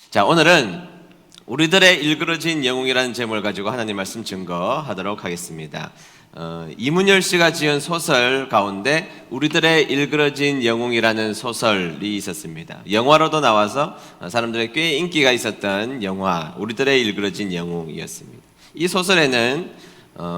자, 오늘은 우리들의 일그러진 영웅이라는 제목을 가지고 하나님 말씀 증거하도록 하겠습니다. 이문열 씨가 지은 소설 가운데 우리들의 일그러진 영웅이라는 소설이 있었습니다. 영화로도 나와서 사람들의 꽤 인기가 있었던 영화 우리들의 일그러진 영웅이었습니다. 이 소설에는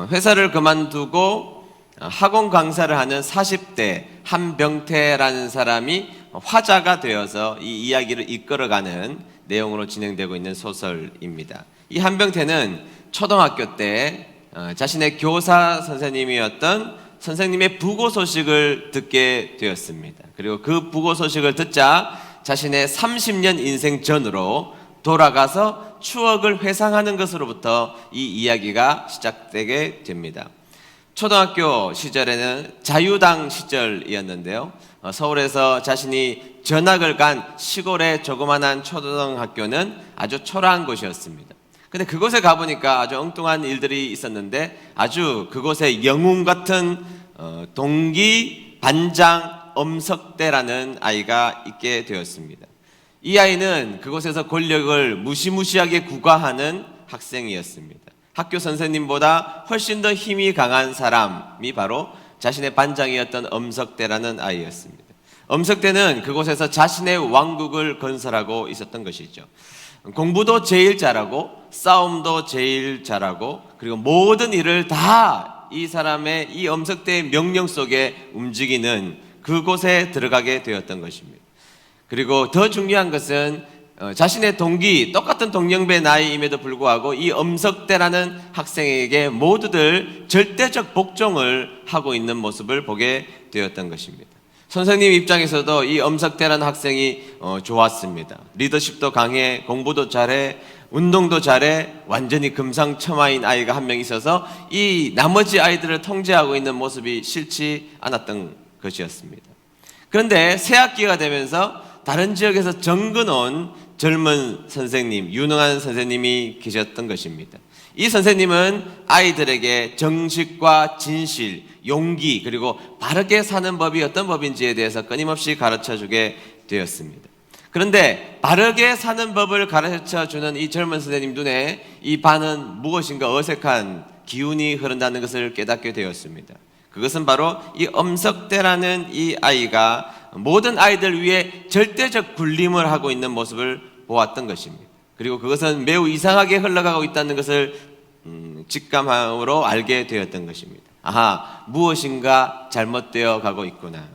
회사를 그만두고 학원 강사를 하는 40대 한병태라는 사람이 화자가 되어서 이 이야기를 이끌어가는 내용으로 진행되고 있는 소설입니다. 이 한병태는 초등학교 때 자신의 교사 선생님이었던 선생님의 부고 소식을 듣게 되었습니다. 그리고 그 부고 소식을 듣자 자신의 30년 인생 전으로 돌아가서 추억을 회상하는 것으로부터 이 이야기가 시작되게 됩니다. 초등학교 시절에는 자유당 시절이었는데요. 서울에서 자신이 전학을 간 시골의 조그만한 초등학교는 아주 초라한 곳이었습니다. 근데 그곳에 가보니까 아주 엉뚱한 일들이 있었는데 아주 그곳에 영웅 같은 동기 반장 엄석대라는 아이가 있게 되었습니다. 이 아이는 그곳에서 권력을 무시무시하게 구가하는 학생이었습니다. 학교 선생님보다 훨씬 더 힘이 강한 사람이 바로 자신의 반장이었던 엄석대라는 아이였습니다. 엄석대는 그곳에서 자신의 왕국을 건설하고 있었던 것이죠. 공부도 제일 잘하고 싸움도 제일 잘하고 그리고 모든 일을 다 이 사람의 이 엄석대의 명령 속에 움직이는 그곳에 들어가게 되었던 것입니다. 그리고 더 중요한 것은 자신의 동기, 똑같은 동년배 나이임에도 불구하고 이 엄석대라는 학생에게 모두들 절대적 복종을 하고 있는 모습을 보게 되었던 것입니다. 선생님 입장에서도 이 엄석대라는 학생이 좋았습니다. 리더십도 강해, 공부도 잘해, 운동도 잘해, 완전히 금상첨화인 아이가 한 명 있어서 이 나머지 아이들을 통제하고 있는 모습이 싫지 않았던 것이었습니다. 그런데 새 학기가 되면서 다른 지역에서 정근 온 젊은 선생님, 유능한 선생님이 계셨던 것입니다. 이 선생님은 아이들에게 정식과 진실, 용기 그리고 바르게 사는 법이 어떤 법인지에 대해서 끊임없이 가르쳐주게 되었습니다. 그런데 바르게 사는 법을 가르쳐주는 이 젊은 선생님 눈에 이 반은 무엇인가 어색한 기운이 흐른다는 것을 깨닫게 되었습니다. 그것은 바로 이 엄석대라는 이 아이가 모든 아이들 위해 절대적 군림을 하고 있는 모습을 보았던 것입니다. 그리고 그것은 매우 이상하게 흘러가고 있다는 것을 직감으로 알게 되었던 것입니다. 아하, 무엇인가 잘못되어 가고 있구나.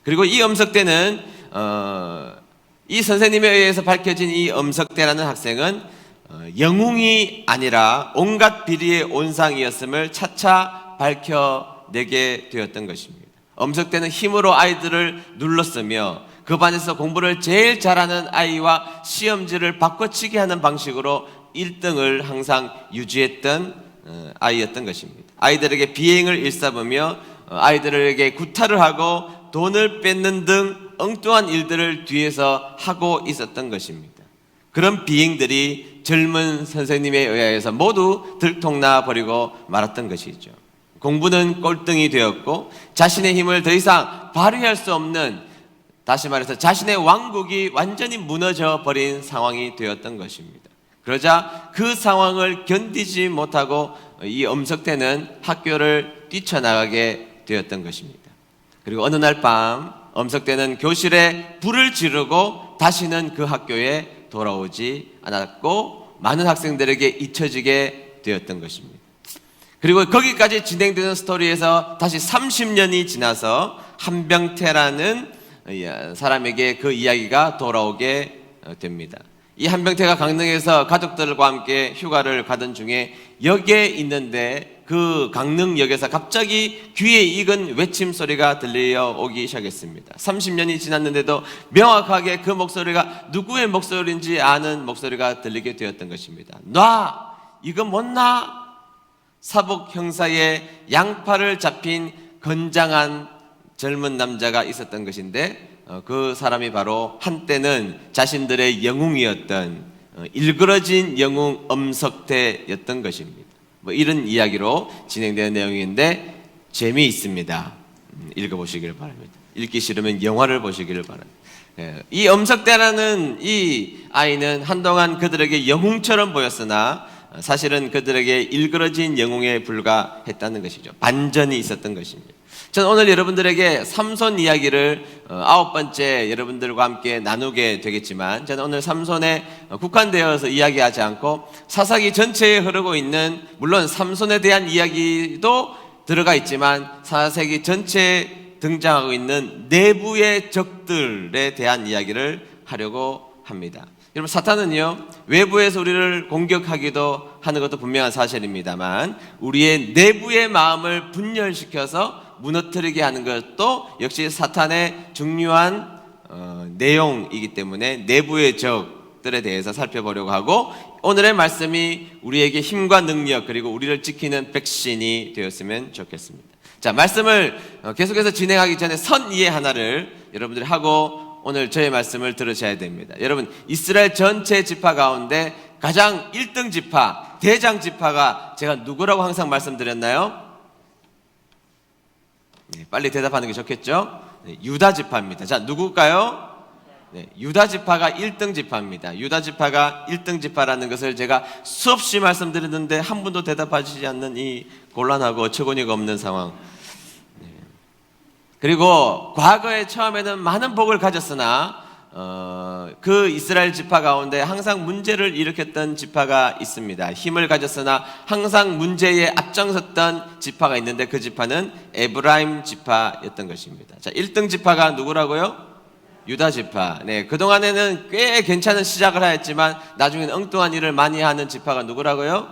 그리고 이 엄석대는 이 선생님에 의해서 밝혀진 이 엄석대라는 학생은 영웅이 아니라 온갖 비리의 온상이었음을 차차 밝혀내게 되었던 것입니다. 엄석대는 힘으로 아이들을 눌렀으며 그 반에서 공부를 제일 잘하는 아이와 시험지를 바꿔치기 하는 방식으로 1등을 항상 유지했던 아이였던 것입니다. 아이들에게 비행을 일삼으며 아이들에게 구타를 하고 돈을 뺏는 등 엉뚱한 일들을 뒤에서 하고 있었던 것입니다. 그런 비행들이 젊은 선생님에 의해서 모두 들통나 버리고 말았던 것이죠. 공부는 꼴등이 되었고 자신의 힘을 더 이상 발휘할 수 없는, 다시 말해서 자신의 왕국이 완전히 무너져 버린 상황이 되었던 것입니다. 그러자 그 상황을 견디지 못하고 이 엄석대는 학교를 뛰쳐나가게 되었던 것입니다. 그리고 어느 날 밤 엄석대는 교실에 불을 지르고 다시는 그 학교에 돌아오지 않았고 많은 학생들에게 잊혀지게 되었던 것입니다. 그리고 거기까지 진행되는 스토리에서 다시 30년이 지나서 한병태라는 사람에게 그 이야기가 돌아오게 됩니다. 이 한병태가 강릉에서 가족들과 함께 휴가를 가던 중에 역에 있는데 그 강릉역에서 갑자기 귀에 익은 외침 소리가 들려오기 시작했습니다. 30년이 지났는데도 명확하게 그 목소리가 누구의 목소리인지 아는 목소리가 들리게 되었던 것입니다. 놔! 이거 못 놔! 사복 형사의 양팔을 잡힌 건장한 젊은 남자가 있었던 것인데 그 사람이 바로 한때는 자신들의 영웅이었던 일그러진 영웅 엄석대였던 것입니다. 이런 이야기로 진행되는 내용인데 재미있습니다. 읽어보시길 바랍니다. 읽기 싫으면 영화를 보시기를 바랍니다. 이 엄석대라는 이 아이는 한동안 그들에게 영웅처럼 보였으나 사실은 그들에게 일그러진 영웅에 불과했다는 것이죠. 반전이 있었던 것입니다. 저는 오늘 여러분들에게 삼손 이야기를 9번째 여러분들과 함께 나누게 되겠지만, 저는 오늘 삼손에 국한되어서 이야기하지 않고 사사기 전체에 흐르고 있는, 물론 삼손에 대한 이야기도 들어가 있지만 사사기 전체에 등장하고 있는 내부의 적들에 대한 이야기를 하려고 합니다. 여러분, 사탄은요, 외부에서 우리를 공격하기도 하는 것도 분명한 사실입니다만, 우리의 내부의 마음을 분열시켜서 무너뜨리게 하는 것도 역시 사탄의 중요한 내용이기 때문에 내부의 적들에 대해서 살펴보려고 하고, 오늘의 말씀이 우리에게 힘과 능력, 그리고 우리를 지키는 백신이 되었으면 좋겠습니다. 자, 말씀을 계속해서 진행하기 전에 선 이해 하나를 여러분들이 하고 오늘 저의 말씀을 들으셔야 됩니다. 여러분, 이스라엘 전체 지파 가운데 가장 1등 지파, 대장 지파가 제가 누구라고 항상 말씀드렸나요? 네, 빨리 대답하는 게 좋겠죠? 네, 유다 지파입니다. 자, 누굴까요? 네, 유다 지파가 1등 지파입니다. 유다 지파가 1등 지파라는 것을 제가 수없이 말씀드렸는데 한 분도 대답하시지 않는 이 곤란하고 어처구니가 없는 상황. 네. 그리고 과거에 처음에는 많은 복을 가졌으나 그 이스라엘 지파 가운데 항상 문제를 일으켰던 지파가 있습니다. 힘을 가졌으나 항상 문제에 앞장섰던 지파가 있는데, 그 지파는 에브라임 지파였던 것입니다. 자, 1등 지파가 누구라고요? 유다 지파. 네, 그동안에는 꽤 괜찮은 시작을 하였지만 나중에는 엉뚱한 일을 많이 하는 지파가 누구라고요?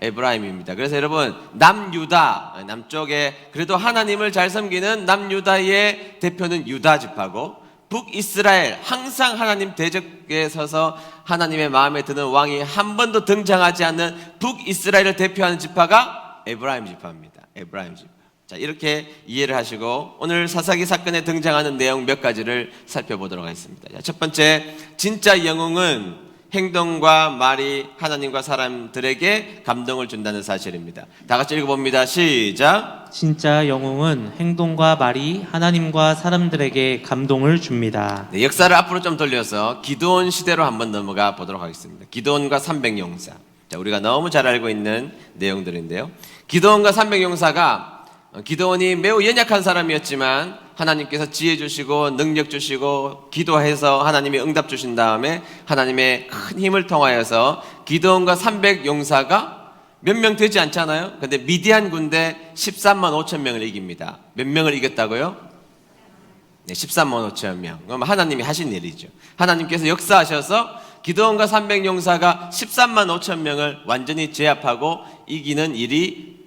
에브라임입니다. 그래서 여러분, 남유다, 남쪽에 그래도 하나님을 잘 섬기는 남유다의 대표는 유다 지파고, 북이스라엘, 항상 하나님 대적에 서서 하나님의 마음에 드는 왕이 한 번도 등장하지 않는 북이스라엘을 대표하는 지파가 에브라임 지파입니다. 에브라임 지파. 자, 이렇게 이해를 하시고 오늘 사사기 사건에 등장하는 내용 몇 가지를 살펴보도록 하겠습니다. 자, 첫 번째, 진짜 영웅은 행동과 말이 하나님과 사람들에게 감동을 준다는 사실입니다. 다 같이 읽어봅니다. 시작. 진짜 영웅은 행동과 말이 하나님과 사람들에게 감동을 줍니다. 네, 역사를 앞으로 좀 돌려서 기드온 시대로 한번 넘어가 보도록 하겠습니다. 기드온과 300용사. 자, 우리가 너무 잘 알고 있는 내용들인데요. 기드온과 300용사가 기드온이 매우 연약한 사람이었지만 하나님께서 지혜 주시고 능력 주시고 기도해서 하나님이 응답 주신 다음에 하나님의 큰 힘을 통하여서 기드온과 300용사가 몇 명 되지 않잖아요. 근데 미디안 군대 13만 5천 명을 이깁니다. 몇 명을 이겼다고요? 네, 13만 5천 명. 그럼 하나님이 하신 일이죠. 하나님께서 역사하셔서 기드온과 300용사가 13만 5천 명을 완전히 제압하고 이기는 일이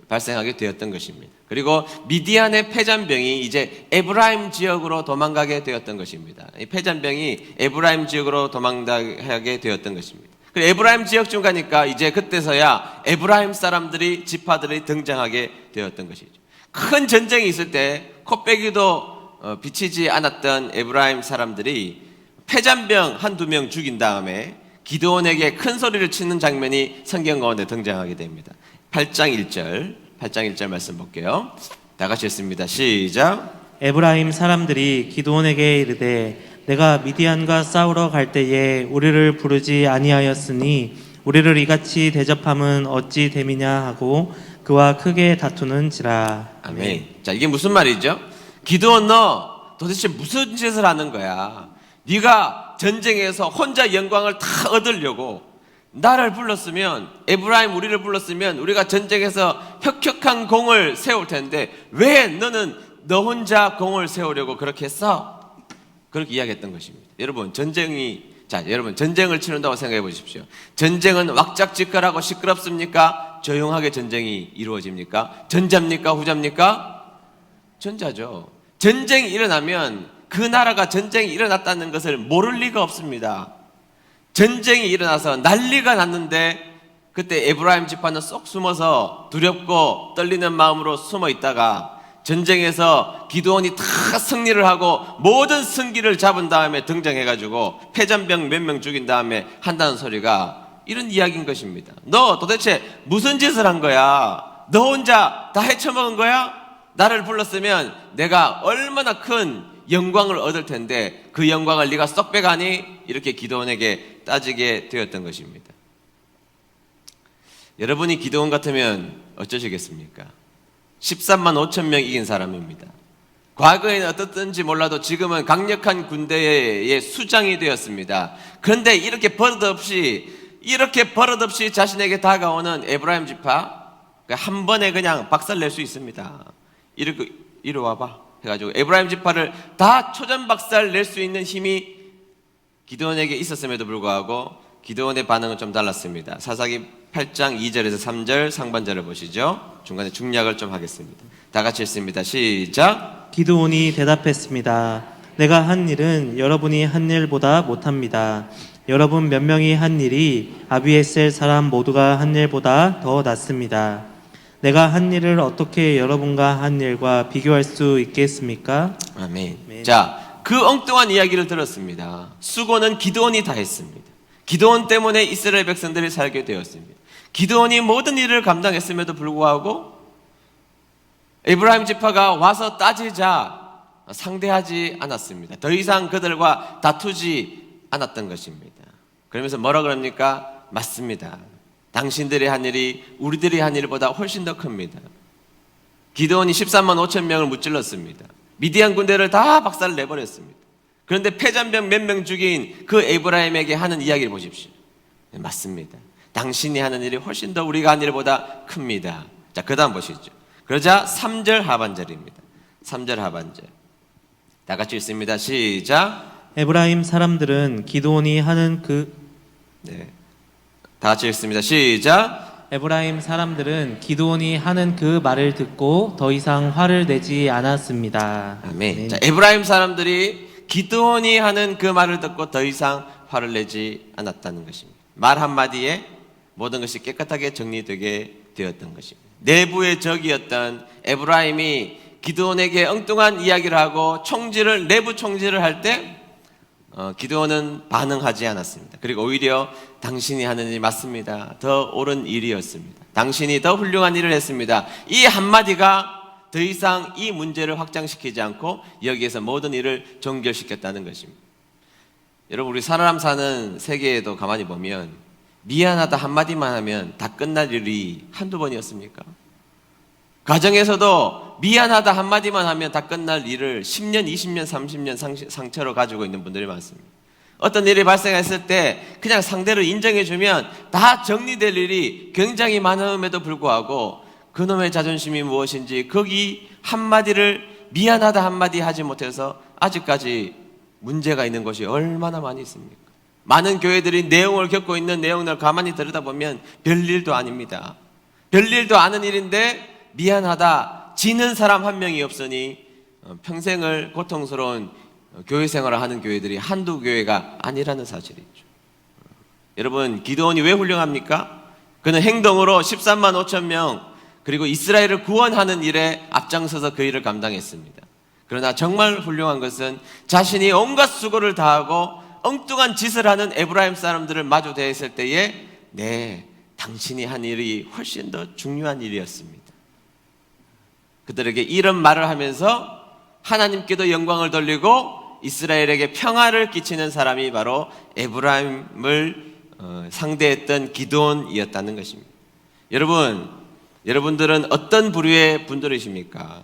발생하게 되었던 것입니다. 그리고 미디안의 패잔병이 이제 에브라임 지역으로 도망가게 되었던 것입니다. 이 패잔병이 에브라임 지역으로 도망가게 되었던 것입니다. 그리고 에브라임 지역쯤 가니까 이제 그때서야 에브라임 사람들이, 지파들이 등장하게 되었던 것이죠. 큰 전쟁이 있을 때 코빼기도 비치지 않았던 에브라임 사람들이 패잔병 한두 명 죽인 다음에 기드온에게 큰 소리를 치는 장면이 성경 가운데 등장하게 됩니다. 8장 1절 말씀 볼게요. 다 같이 읽습니다. 시작. 에브라임 사람들이 기드온에게 이르되 내가 미디안과 싸우러 갈 때에 우리를 부르지 아니하였으니 우리를 이같이 대접함은 어찌 됨이냐 하고 그와 크게 다투는지라. 아멘. 자, 이게 무슨 말이죠? 기드온, 너 도대체 무슨 짓을 하는 거야? 네가 전쟁에서 혼자 영광을 다 얻으려고 나를 불렀으면, 에브라임 우리를 불렀으면 우리가 전쟁에서 혁혁한 공을 세울 텐데 왜 너는 너 혼자 공을 세우려고 그렇게 했어? 그렇게 이야기했던 것입니다. 여러분, 여러분 전쟁을 치른다고 생각해 보십시오. 전쟁은 왁작지껄하고 시끄럽습니까? 조용하게 전쟁이 이루어집니까? 전자입니까? 후자입니까? 전자죠. 전쟁이 일어나면 그 나라가 전쟁이 일어났다는 것을 모를 리가 없습니다. 전쟁이 일어나서 난리가 났는데 그때 에브라임 지파는 쏙 숨어서 두렵고 떨리는 마음으로 숨어 있다가 전쟁에서 기드온이 다 승리를 하고 모든 승기를 잡은 다음에 등장해가지고 패잔병 몇 명 죽인 다음에 한다는 소리가 이런 이야기인 것입니다. 너 도대체 무슨 짓을 한 거야? 너 혼자 다 헤쳐먹은 거야? 나를 불렀으면 내가 얼마나 큰 영광을 얻을 텐데 그 영광을 네가 쏙 빼가니 이렇게 기드온에게 따지게 되었던 것입니다. 여러분이 기드온 같으면 어쩌시겠습니까? 13만 5천 명 이긴 사람입니다. 과거에는 어떻든지 몰라도 지금은 강력한 군대의 수장이 되었습니다. 그런데 이렇게 버릇없이 자신에게 다가오는 에브라임 지파 한 번에 그냥 박살낼 수 있습니다. 이리 와봐 해가지고 에브라임 지파를 다 초전박살 낼 수 있는 힘이 기드온에게 있었음에도 불구하고 기드온의 반응은 좀 달랐습니다. 사사기 8장 2절에서 3절 상반절을 보시죠. 중간에 중략을 좀 하겠습니다. 다 같이 읽습니다. 시작. 기드온이 대답했습니다. 내가 한 일은 여러분이 한 일보다 못합니다. 여러분 몇 명이 한 일이 아비에셀 사람 모두가 한 일보다 더 낫습니다. 내가 한 일을 어떻게 여러분과 한 일과 비교할 수 있겠습니까? 아멘. 아멘. 자, 그 엉뚱한 이야기를 들었습니다. 수고는 기드온이 다 했습니다. 기드온 때문에 이스라엘 백성들이 살게 되었습니다. 기드온이 모든 일을 감당했음에도 불구하고 에브라임 지파가 와서 따지자 상대하지 않았습니다. 더 이상 그들과 다투지 않았던 것입니다. 그러면서 뭐라 그럽니까? 맞습니다. 당신들이 한 일이 우리들이 한 일보다 훨씬 더 큽니다. 기드온이 13만 5천 명을 무찔렀습니다. 미디안 군대를 다 박살을 내버렸습니다. 그런데 패잔병 몇 명 죽인 그 에브라임에게 하는 이야기를 보십시오. 네, 맞습니다. 당신이 하는 일이 훨씬 더 우리가 한 일보다 큽니다. 자, 그 다음 보시죠. 그러자 3절 하반절입니다. 3절 하반절. 다 같이 읽습니다. 시작. 에브라임 사람들은 기드온이 하는 네. 다 같이 읽습니다. 시작. 에브라임 사람들은 기드온이 하는 그 말을 듣고 더 이상 화를 내지 않았습니다. 아멘. 자, 에브라임 사람들이 기드온이 하는 그 말을 듣고 더 이상 화를 내지 않았다는 것입니다. 말 한마디에 모든 것이 깨끗하게 정리되게 되었던 것입니다. 내부의 적이었던 에브라임이 기드온에게 엉뚱한 이야기를 하고 내부 총질을 할 때 기드온은 반응하지 않았습니다. 그리고 오히려 당신이 하는 일이 맞습니다. 더 옳은 일이었습니다. 당신이 더 훌륭한 일을 했습니다. 이 한마디가 더 이상 이 문제를 확장시키지 않고 여기에서 모든 일을 종결시켰다는 것입니다. 여러분, 우리 사람 사는 세계에도 가만히 보면 미안하다 한마디만 하면 다 끝날 일이 한두 번이었습니까? 가정에서도 미안하다 한마디만 하면 다 끝날 일을 10년, 20년, 30년 상처로 가지고 있는 분들이 많습니다. 어떤 일이 발생했을 때 그냥 상대를 인정해주면 다 정리될 일이 굉장히 많음에도 불구하고 그놈의 자존심이 무엇인지 거기 한마디를 미안하다 한마디 하지 못해서 아직까지 문제가 있는 것이 얼마나 많이 있습니까? 많은 교회들이 내용을 겪고 있는 내용을 가만히 들여다보면 별일도 아닙니다. 별일도 아는 일인데 미안하다 지는 사람 한 명이 없으니 평생을 고통스러운 교회 생활을 하는 교회들이 한두 교회가 아니라는 사실이죠. 여러분, 기드온이 왜 훌륭합니까? 그는 행동으로 13만 5천 명 그리고 이스라엘을 구원하는 일에 앞장서서 그 일을 감당했습니다. 그러나 정말 훌륭한 것은 자신이 온갖 수고를 다하고 엉뚱한 짓을 하는 에브라임 사람들을 마주 대했을 때에 네, 당신이 한 일이 훨씬 더 중요한 일이었습니다. 그들에게 이런 말을 하면서 하나님께도 영광을 돌리고 이스라엘에게 평화를 끼치는 사람이 바로 에브라임을 상대했던 기드온이었다는 것입니다. 여러분들은 어떤 부류의 분들이십니까?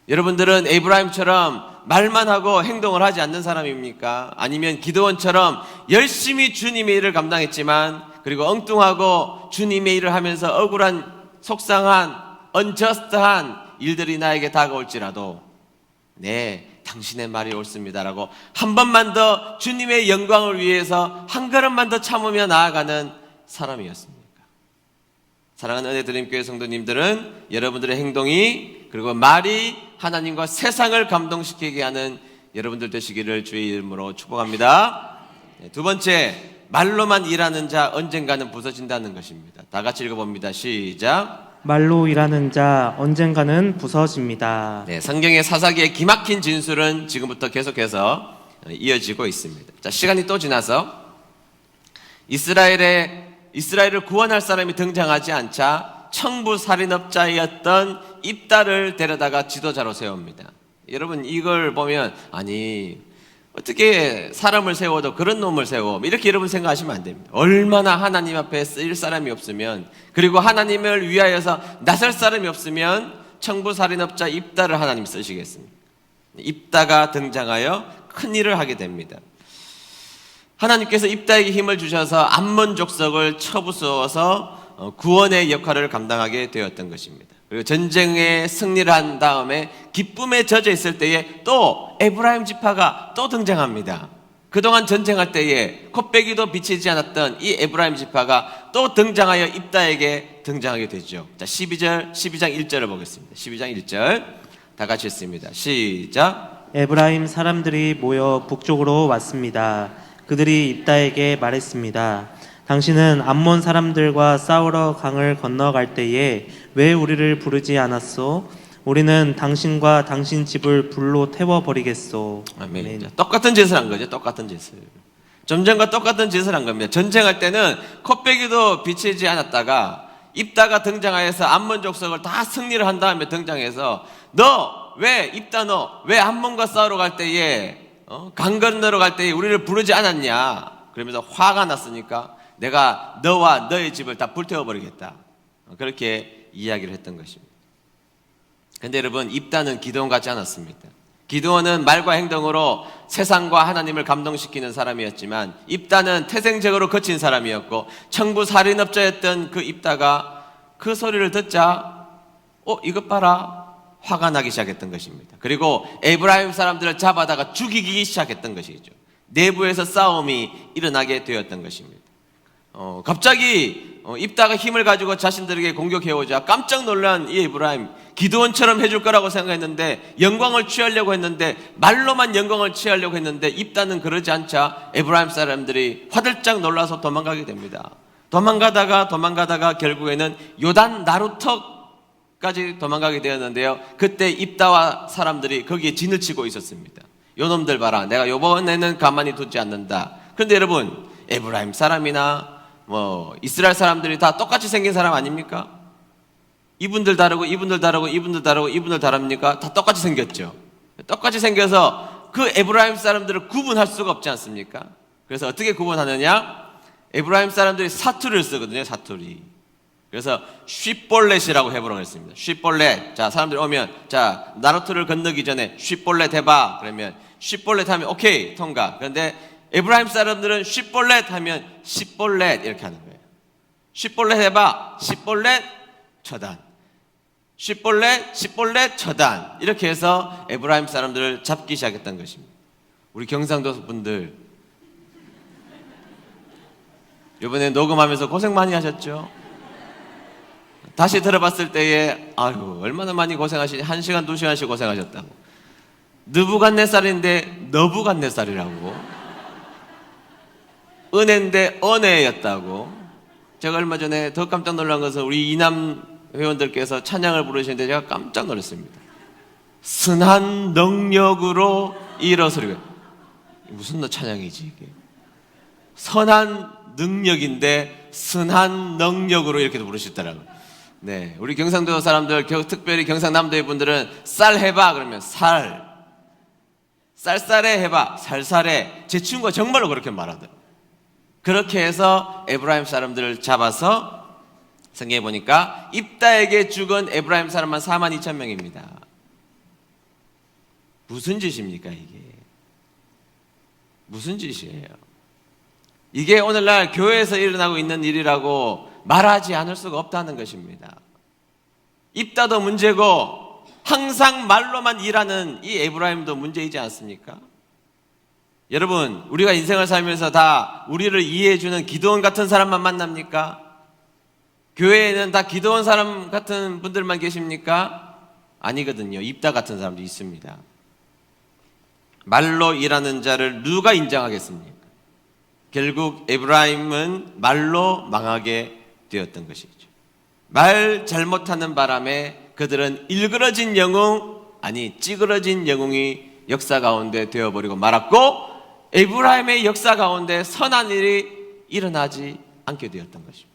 여러분들은 에브라임처럼 말만 하고 행동을 하지 않는 사람입니까? 아니면 기드온처럼 열심히 주님의 일을 감당했지만 그리고 엉뚱하고 주님의 일을 하면서 억울한 속상한 unjust한 일들이 나에게 다가올지라도 네, 당신의 말이 옳습니다라고 한 번만 더 주님의 영광을 위해서 한 걸음만 더 참으며 나아가는 사람이었습니까? 사랑하는 은혜드림교회 성도님들은 여러분들의 행동이 그리고 말이 하나님과 세상을 감동시키게 하는 여러분들 되시기를 주의 이름으로 축복합니다. 두 번째, 말로만 일하는 자 언젠가는 부서진다는 것입니다. 다 같이 읽어봅니다. 시작. 말로 일하는 자 언젠가는 부서집니다. 네, 성경의 사사기의 기막힌 진술은 지금부터 계속해서 이어지고 있습니다. 자, 시간이 또 지나서 이스라엘을 구원할 사람이 등장하지 않자 청부 살인업자였던 입다를 데려다가 지도자로 세웁니다. 여러분 이걸 보면 아니 어떻게 사람을 세워도 그런 놈을 세워 이렇게 여러분 생각하시면 안 됩니다. 얼마나 하나님 앞에 쓰일 사람이 없으면, 그리고 하나님을 위하여서 나설 사람이 없으면 청부살인업자 입다를 하나님 쓰시겠습니까? 입다가 등장하여 큰 일을 하게 됩니다. 하나님께서 입다에게 힘을 주셔서 암몬 족속을 쳐부수어서 구원의 역할을 감당하게 되었던 것입니다. 그리고 전쟁에 승리를 한 다음에 기쁨에 젖어 있을 때에 또 에브라임 지파가 또 등장합니다. 그동안 전쟁할 때에 콧배기도 비치지 않았던 이 에브라임 지파가 또 등장하여 입다에게 등장하게 되죠. 자, 12장 1절을 보겠습니다. 12장 1절 다 같이 읽습니다. 시작. 에브라임 사람들이 모여 북쪽으로 왔습니다. 그들이 입다에게 말했습니다. 당신은 암몬 사람들과 싸우러 강을 건너갈 때에 왜 우리를 부르지 않았소? 우리는 당신과 당신 집을 불로 태워버리겠소. 아멘. 자, 똑같은 짓을 한 거죠. 똑같은 짓을. 좀 전과 똑같은 짓을 한 겁니다. 전쟁할 때는 콧배기도 비치지 않았다가 입다가 등장하여서 암몬 족속을 다 승리를 한 다음에 등장해서 너 왜 암몬과 싸우러 갈 때에 강 건너러 갈 때에 우리를 부르지 않았냐? 그러면서 화가 났으니까 내가 너와 너의 집을 다 불태워버리겠다. 그렇게 이야기를 했던 것입니다. 근데 여러분, 입다는 기드온 같지 않았습니다. 기드온은 말과 행동으로 세상과 하나님을 감동시키는 사람이었지만 입다는 태생적으로 거친 사람이었고 청부살인업자였던 그 입다가 그 소리를 듣자 이것 봐라, 화가 나기 시작했던 것입니다. 그리고 에브라임 사람들을 잡아다가 죽이기 시작했던 것이죠. 내부에서 싸움이 일어나게 되었던 것입니다. 갑자기 입다가 힘을 가지고 자신들에게 공격해오자 깜짝 놀란 이 에브라임, 기드온처럼 해줄 거라고 생각했는데, 영광을 취하려고 했는데, 말로만 영광을 취하려고 했는데 입다는 그러지 않자 에브라임 사람들이 화들짝 놀라서 도망가게 됩니다. 도망가다가 결국에는 요단 나루턱까지 도망가게 되었는데요, 그때 입다와 사람들이 거기에 진을 치고 있었습니다. 요놈들 봐라, 내가 요번에는 가만히 두지 않는다. 그런데 여러분, 에브라임 사람이나 이스라엘 사람들이 다 똑같이 생긴 사람 아닙니까? 이분들 다르고 이분들 다르고 이분들 다르고 이분들 다릅니까? 다 똑같이 생겼죠. 똑같이 생겨서 그 에브라임 사람들을 구분할 수가 없지 않습니까? 그래서 어떻게 구분하느냐? 에브라임 사람들이 사투리를 쓰거든요. 사투리. 그래서 쉬볼렛이라고 해보라고 했습니다. 쉬볼렛. 자, 사람들이 오면, 자, 나루토를 건너기 전에 쉬볼렛 해봐. 그러면 쉬볼렛 하면 오케이, 통과. 그런데 에브라임 사람들은 쉬볼렛 하면 십볼렛 이렇게 하는 거예요. 쉬볼렛 해봐. 십볼렛 처단. 십볼렛 처단. 이렇게 해서 에브라임 사람들을 잡기 시작했던 것입니다. 우리 경상도 분들 이번에 녹음하면서 고생 많이 하셨죠? 다시 들어봤을 때에 아유, 얼마나 많이 고생하시니, 1시간 2시간씩 고생하셨다고. 느부갓네살인데 너부갓네살이라고, 은혜인데 언혜였다고. 제가 얼마 전에 더 깜짝 놀란 것은 우리 이남 회원들께서 찬양을 부르시는데 제가 깜짝 놀랐습니다. 선한 능력으로 일어서리고. 무슨 찬양이지 이게? 선한 능력인데 선한 능력으로 이렇게도 부르시더라고요. 네, 우리 경상도 사람들, 특별히 경상남도의 분들은 쌀 해봐 그러면 쌀쌀해 해봐 살살해. 제 친구가 정말로 그렇게 말하더라고요. 그렇게 해서 에브라임 사람들을 잡아서 성경에 보니까 입다에게 죽은 에브라임 사람만 42,000명입니다. 무슨 짓입니까 이게? 무슨 짓이에요? 이게 오늘날 교회에서 일어나고 있는 일이라고 말하지 않을 수가 없다는 것입니다. 입다도 문제고 항상 말로만 일하는 이 에브라임도 문제이지 않습니까? 여러분, 우리가 인생을 살면서 다 우리를 이해해주는 기드온 같은 사람만 만납니까? 교회에는 다 기드온 사람 같은 분들만 계십니까? 아니거든요. 입다 같은 사람도 있습니다. 말로 일하는 자를 누가 인정하겠습니까? 결국 에브라임은 말로 망하게 되었던 것이죠. 말 잘못하는 바람에 그들은 일그러진 영웅, 아니 찌그러진 영웅이 역사 가운데 되어버리고 말았고, 에브라임의 역사 가운데 선한 일이 일어나지 않게 되었던 것입니다.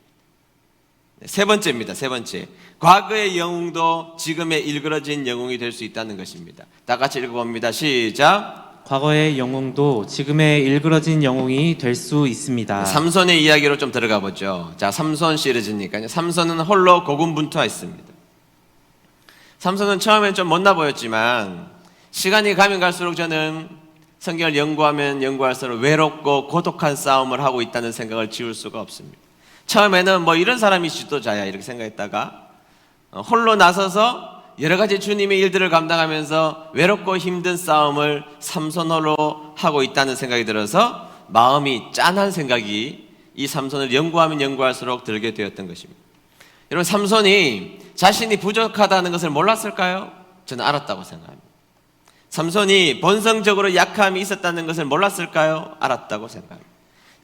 세 번째입니다. 세 번째. 과거의 영웅도 지금의 일그러진 영웅이 될 수 있다는 것입니다. 다 같이 읽어봅니다. 시작. 과거의 영웅도 지금의 일그러진 영웅이 될 수 있습니다. 삼손의 이야기로 좀 들어가 보죠. 자, 삼손 시리즈니까요. 삼손은 홀로 고군분투했습니다. 삼손은 처음엔 좀 못나 보였지만 시간이 가면 갈수록 저는 성경을 연구하면 연구할수록 외롭고 고독한 싸움을 하고 있다는 생각을 지울 수가 없습니다. 처음에는 뭐 이런 사람이 지도자야 이렇게 생각했다가 홀로 나서서 여러 가지 주님의 일들을 감당하면서 외롭고 힘든 싸움을 삼손으로 하고 있다는 생각이 들어서 마음이 짠한 생각이 이 삼손을 연구하면 연구할수록 들게 되었던 것입니다. 여러분, 삼손이 자신이 부족하다는 것을 몰랐을까요? 저는 알았다고 생각합니다. 삼손이 본성적으로 약함이 있었다는 것을 몰랐을까요? 알았다고 생각합니다.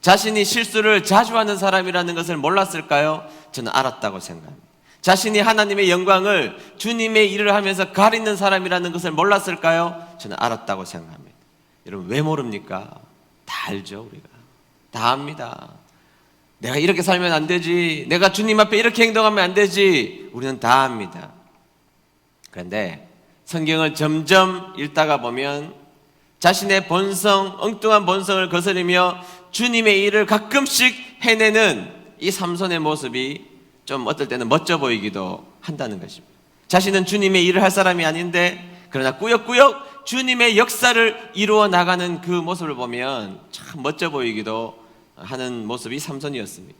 자신이 실수를 자주 하는 사람이라는 것을 몰랐을까요? 저는 알았다고 생각합니다. 자신이 하나님의 영광을 주님의 일을 하면서 가리는 사람이라는 것을 몰랐을까요? 저는 알았다고 생각합니다. 여러분, 왜 모릅니까? 다 알죠, 우리가. 다 압니다. 내가 이렇게 살면 안 되지. 내가 주님 앞에 이렇게 행동하면 안 되지. 우리는 다 압니다. 그런데 성경을 점점 읽다가 보면 자신의 본성, 엉뚱한 본성을 거스리며 주님의 일을 가끔씩 해내는 이 삼손의 모습이 좀 어떨 때는 멋져 보이기도 한다는 것입니다. 자신은 주님의 일을 할 사람이 아닌데 그러나 꾸역꾸역 주님의 역사를 이루어 나가는 그 모습을 보면 참 멋져 보이기도 하는 모습이 삼손이었습니다.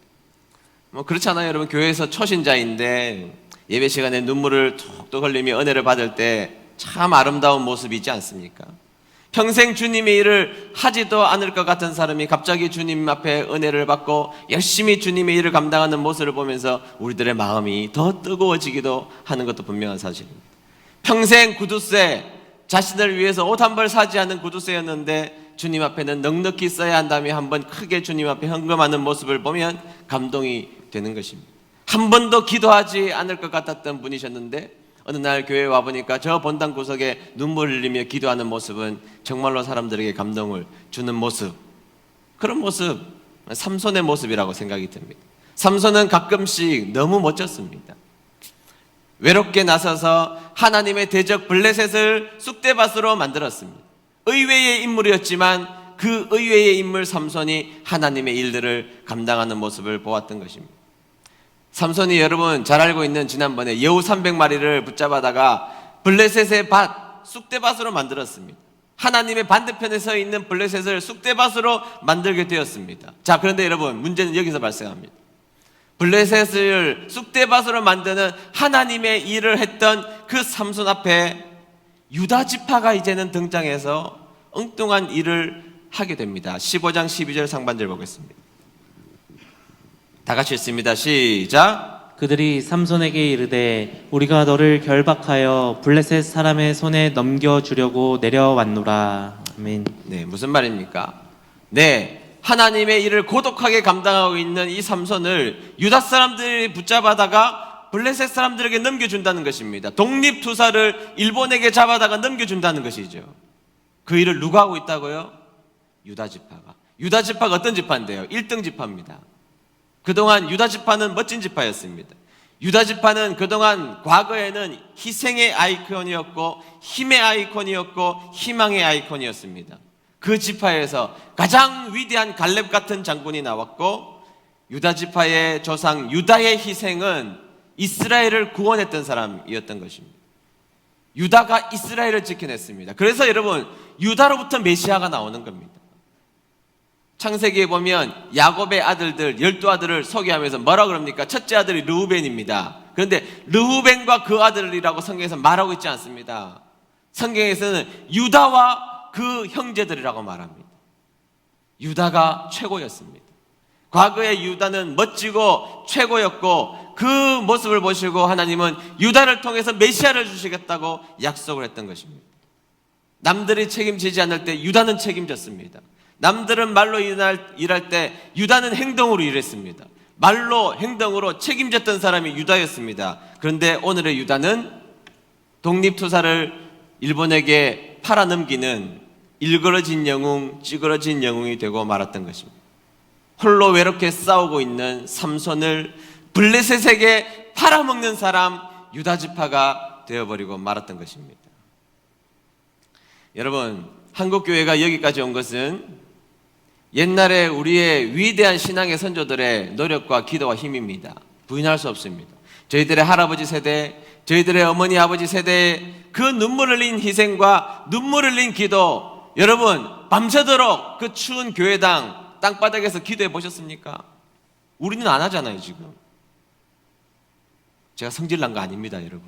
뭐 그렇잖아요, 여러분. 교회에서 초신자인데 예배 시간에 눈물을 툭툭 흘리며 은혜를 받을 때 참 아름다운 모습이 있지 않습니까? 평생 주님의 일을 하지도 않을 것 같은 사람이 갑자기 주님 앞에 은혜를 받고 열심히 주님의 일을 감당하는 모습을 보면서 우리들의 마음이 더 뜨거워지기도 하는 것도 분명한 사실입니다. 평생 구두쇠, 자신을 위해서 옷 한 벌 사지 않은 구두쇠였는데 주님 앞에는 넉넉히 써야 한다며 한번 크게 주님 앞에 헌금하는 모습을 보면 감동이 되는 것입니다. 한 번도 기도하지 않을 것 같았던 분이셨는데 어느 날 교회에 와보니까 저 본당 구석에 눈물을 흘리며 기도하는 모습은 정말로 사람들에게 감동을 주는 모습, 그런 모습, 삼손의 모습이라고 생각이 듭니다. 삼손은 가끔씩 너무 멋졌습니다. 외롭게 나서서 하나님의 대적 블레셋을 쑥대밭으로 만들었습니다. 의외의 인물이었지만 그 의외의 인물 삼손이 하나님의 일들을 감당하는 모습을 보았던 것입니다. 삼손이 여러분 잘 알고 있는 지난번에 여우 300마리를 붙잡아다가 블레셋의 밭, 쑥대밭으로 만들었습니다. 하나님의 반대편에 서 있는 블레셋을 쑥대밭으로 만들게 되었습니다. 자, 그런데 여러분, 문제는 여기서 발생합니다. 블레셋을 쑥대밭으로 만드는 하나님의 일을 했던 그 삼손 앞에 유다 지파가 이제는 등장해서 엉뚱한 일을 하게 됩니다. 15장 12절 상반절 보겠습니다. 다 같이 읽습니다. 시작. 그들이 삼손에게 이르되 우리가 너를 결박하여 블레셋 사람의 손에 넘겨주려고 내려왔노라. 아멘. 네, 무슨 말입니까? 네, 하나님의 일을 고독하게 감당하고 있는 이 삼손을 유다 사람들이 붙잡아다가 블레셋 사람들에게 넘겨준다는 것입니다. 독립투사를 일본에게 잡아다가 넘겨준다는 것이죠. 그 일을 누가 하고 있다고요? 유다 지파가. 유다 지파가 어떤 지파인데요? 1등 지파입니다. 그동안 유다 지파는 멋진 지파였습니다. 유다 지파는 그동안 과거에는 희생의 아이콘이었고 힘의 아이콘이었고 희망의 아이콘이었습니다. 그 지파에서 가장 위대한 갈렙 같은 장군이 나왔고 유다 지파의 조상 유다의 희생은 이스라엘을 구원했던 사람이었던 것입니다. 유다가 이스라엘을 지켜냈습니다. 그래서 여러분, 유다로부터 메시아가 나오는 겁니다. 창세기에 보면 야곱의 아들들 12아들을 소개하면서 뭐라 그럽니까? 첫째 아들이 르우벤입니다. 그런데 르우벤과 그 아들이라고 성경에서 말하고 있지 않습니다. 성경에서는 유다와 그 형제들이라고 말합니다. 유다가 최고였습니다. 과거의 유다는 멋지고 최고였고 그 모습을 보시고 하나님은 유다를 통해서 메시아를 주시겠다고 약속을 했던 것입니다. 남들이 책임지지 않을 때 유다는 책임졌습니다. 남들은 말로 일할 때 유다는 행동으로 일했습니다. 말로 행동으로 책임졌던 사람이 유다였습니다. 그런데 오늘의 유다는 독립투사를 일본에게 팔아넘기는 일그러진 영웅, 찌그러진 영웅이 되고 말았던 것입니다. 홀로 외롭게 싸우고 있는 삼손을 블레셋에게 팔아먹는 사람 유다 지파가 되어버리고 말았던 것입니다. 여러분, 한국교회가 여기까지 온 것은 옛날에 우리의 위대한 신앙의 선조들의 노력과 기도와 힘입니다. 부인할 수 없습니다. 저희들의 할아버지 세대, 저희들의 어머니 아버지 세대의 그 눈물 흘린 희생과 눈물 흘린 기도, 여러분 밤새도록 그 추운 교회당 땅바닥에서 기도해 보셨습니까? 우리는 안 하잖아요. 지금 제가 성질난 거 아닙니다. 여러분,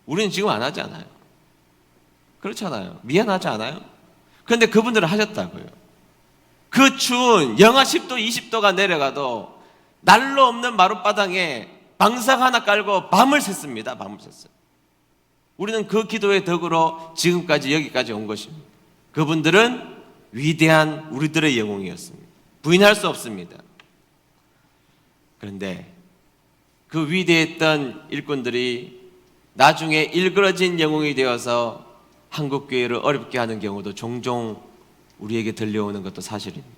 우리는 지금 안 하지 않아요. 그렇잖아요. 미안하지 않아요? 그런데 그분들은 하셨다고요. 그 추운 영하 10도 20도가 내려가도 난로 없는 마룻바닥에 방석 하나 깔고 밤을 샜습니다. 밤을 샜어요. 우리는 그 기도의 덕으로 지금까지 여기까지 온 것입니다. 그분들은 위대한 우리들의 영웅이었습니다. 부인할 수 없습니다. 그런데 그 위대했던 일꾼들이 나중에 일그러진 영웅이 되어서 한국교회를 어렵게 하는 경우도 종종 우리에게 들려오는 것도 사실입니다.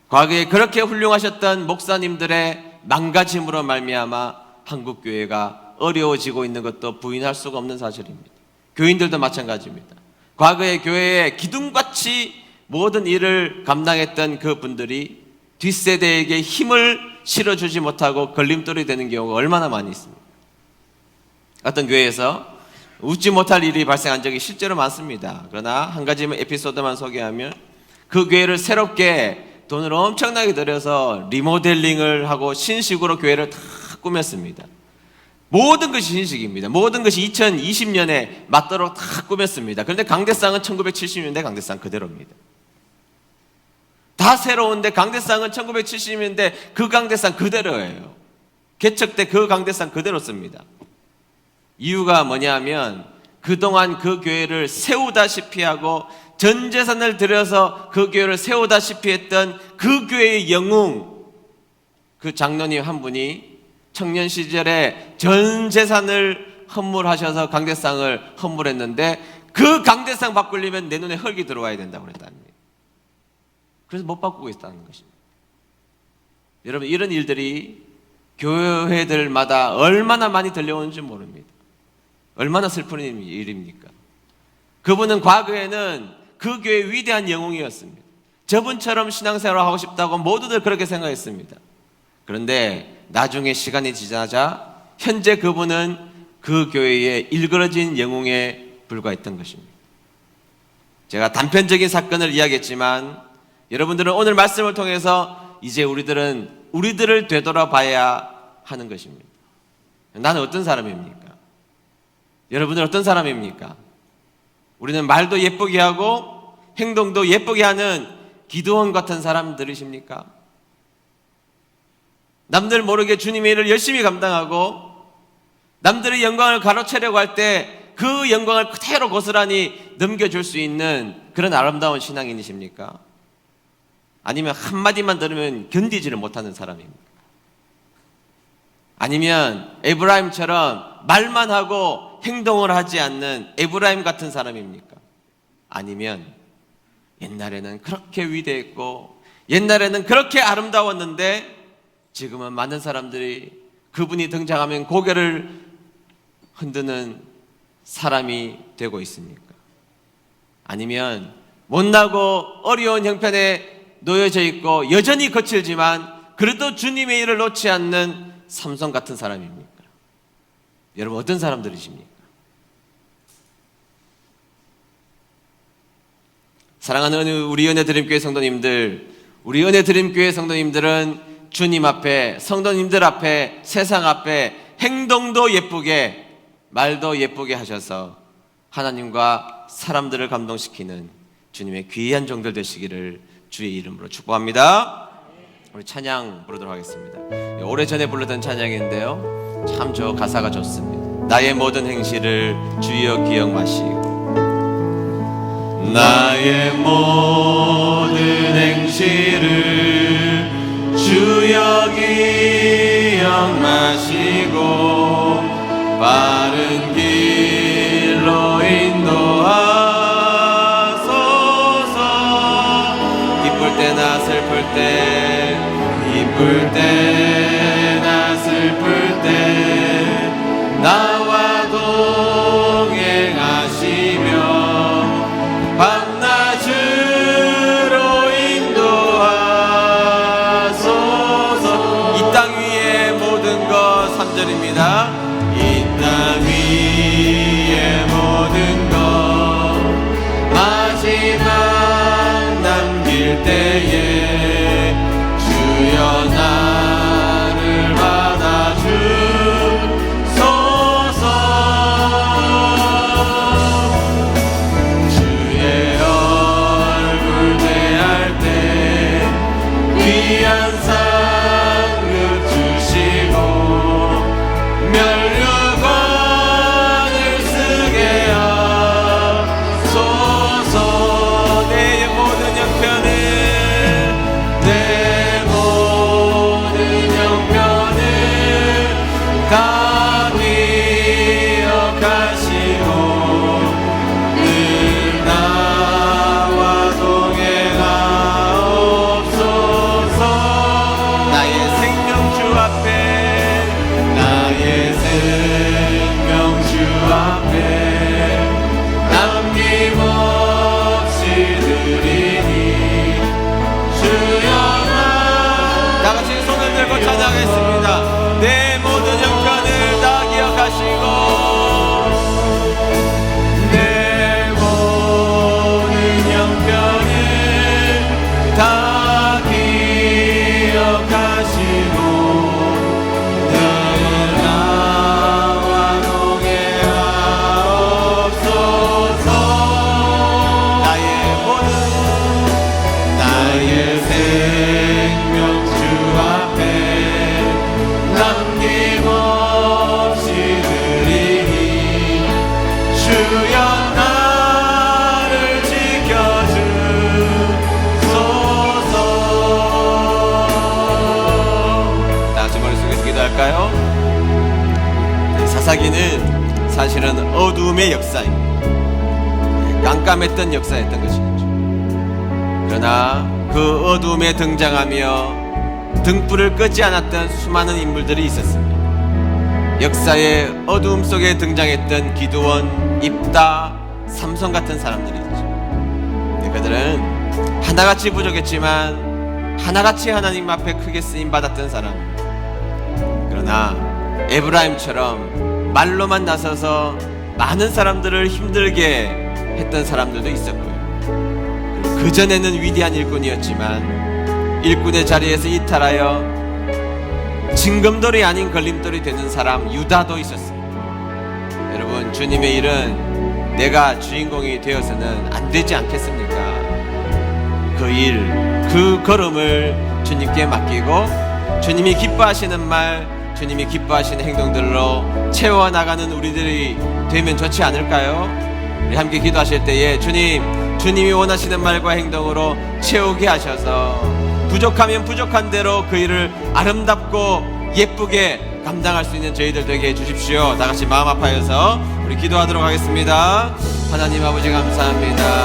과거에 그렇게 훌륭하셨던 목사님들의 망가짐으로 말미암아 한국교회가 어려워지고 있는 것도 부인할 수가 없는 사실입니다. 교인들도 마찬가지입니다. 과거에 교회에 기둥같이 모든 일을 감당했던 그 분들이 뒷세대에게 힘을 실어주지 못하고 걸림돌이 되는 경우가 얼마나 많이 있습니까? 어떤 교회에서 웃지 못할 일이 발생한 적이 실제로 많습니다. 그러나 한 가지 에피소드만 소개하면, 그 교회를 새롭게 돈을 엄청나게 들여서 리모델링을 하고 신식으로 교회를 다 꾸몄습니다. 모든 것이 신식입니다. 모든 것이 2020년에 맞도록 다 꾸몄습니다. 그런데 강대상은 1970년대 강대상 그대로입니다. 다 새로운데 강대상은 1970년대 그 강대상 그대로예요. 개척 때 그 강대상 그대로 씁니다. 이유가 뭐냐면 그동안 그 교회를 세우다시피 하고 전 재산을 들여서 그 교회를 세우다시피 했던 그 교회의 영웅, 그 장로님 한 분이 청년 시절에 전 재산을 헌물하셔서 강대상을 헌물했는데, 그 강대상 바꾸려면 내 눈에 흙이 들어와야 된다고 그랬다는 거예요. 그래서 못 바꾸고 있다는 것입니다. 여러분, 이런 일들이 교회들마다 얼마나 많이 들려오는지 모릅니다. 얼마나 슬픈 일입니까? 그분은 과거에는 그 교회의 위대한 영웅이었습니다. 저분처럼 신앙생활을 하고 싶다고 모두들 그렇게 생각했습니다. 그런데 나중에 시간이 지나자 현재 그분은 그 교회의 일그러진 영웅에 불과했던 것입니다. 제가 단편적인 사건을 이야기했지만 여러분들은 오늘 말씀을 통해서 이제 우리들을 되돌아봐야 하는 것입니다. 나는 어떤 사람입니까? 여러분은 어떤 사람입니까? 우리는 말도 예쁘게 하고 행동도 예쁘게 하는 기도원 같은 사람들이십니까? 남들 모르게 주님의 일을 열심히 감당하고 남들의 영광을 가로채려고 할 때 그 영광을 그대로 고스란히 넘겨줄 수 있는 그런 아름다운 신앙인이십니까? 아니면 한마디만 들으면 견디지를 못하는 사람입니까? 아니면 에브라임처럼 말만 하고 행동을 하지 않는 에브라임 같은 사람입니까? 아니면 옛날에는 그렇게 위대했고 옛날에는 그렇게 아름다웠는데 지금은 많은 사람들이 그분이 등장하면 고개를 흔드는 사람이 되고 있습니까? 아니면 못나고 어려운 형편에 놓여져 있고 여전히 거칠지만 그래도 주님의 일을 놓지 않는 삼손 같은 사람입니까? 여러분, 어떤 사람들이십니까? 사랑하는 우리 은혜드림교회 성도님들, 우리 은혜드림교회 성도님들은 주님 앞에, 성도님들 앞에, 세상 앞에 행동도 예쁘게, 말도 예쁘게 하셔서 하나님과 사람들을 감동시키는 주님의 귀한 종들 되시기를 주의 이름으로 축복합니다. 우리 찬양 부르도록 하겠습니다. 오래전에 부르던 찬양인데요, 참 저 가사가 좋습니다. 나의 모든 행실을 주여 기억 마시고, 나의 모든 행실을 주여 기억 마시고 바른 길로 인도하소서. 기쁠 때나 슬플 때, 기쁠 때 4절입니다. 이 땅 위의 모든 것 마지막 남길 때에 주여 나를 받아주소서. 주의 얼굴 대할 때 귀한 상급 주시고 면류관을 쓰게 하소서. 내 모든 형편을 내 모든 형편을 다 기억하시고 늘 나와 동행하옵소서. 나의 생명 주 앞에 나의 생명 주 앞에 남김없이 드리니 주여 나 같이 손을 들고 찬양하겠습니다. 내 모든 형편을 다 기억하시고 내 모든 형편을 다 기억하시고 늘 나와 동행하옵소서. 나의 생명 주 앞에 남김없이 드리니 주여 나를 지켜주소서. 다 같이 머리 숙여서 기도할까요? 사사기는 사실은 어두움의 역사입니다. 깜깜했던 역사였던 것이죠. 그러나 그 어두움에 등장하며 등불을 끄지 않았던 수많은 인물들이 있었습니다. 역사의 어두움 속에 등장했던 기드온, 입다, 삼손 같은 사람들이 있죠. 그들은 하나같이 부족했지만 하나같이 하나님 앞에 크게 쓰임받았던 사람입니다. 그러나 에브라임처럼 말로만 나서서 많은 사람들을 힘들게 했던 사람들도 있었고요. 그전에는 위대한 일꾼이었지만 일꾼의 자리에서 이탈하여 징검돌이 아닌 걸림돌이 되는 사람 유다도 있었습니다. 여러분, 주님의 일은 내가 주인공이 되어서는 안 되지 않겠습니까? 그 일, 그 걸음을 주님께 맡기고 주님이 기뻐하시는 말, 주님이 기뻐하시는 행동들로 채워나가는 우리들이 되면 좋지 않을까요? 우리 함께 기도하실 때에 주님이 원하시는 말과 행동으로 채우게 하셔서 부족하면 부족한 대로 그 일을 아름답고 예쁘게 감당할 수 있는 저희들 되게 해주십시오. 다 같이 마음 아파여서 우리 기도하도록 하겠습니다. 하나님 아버지 감사합니다.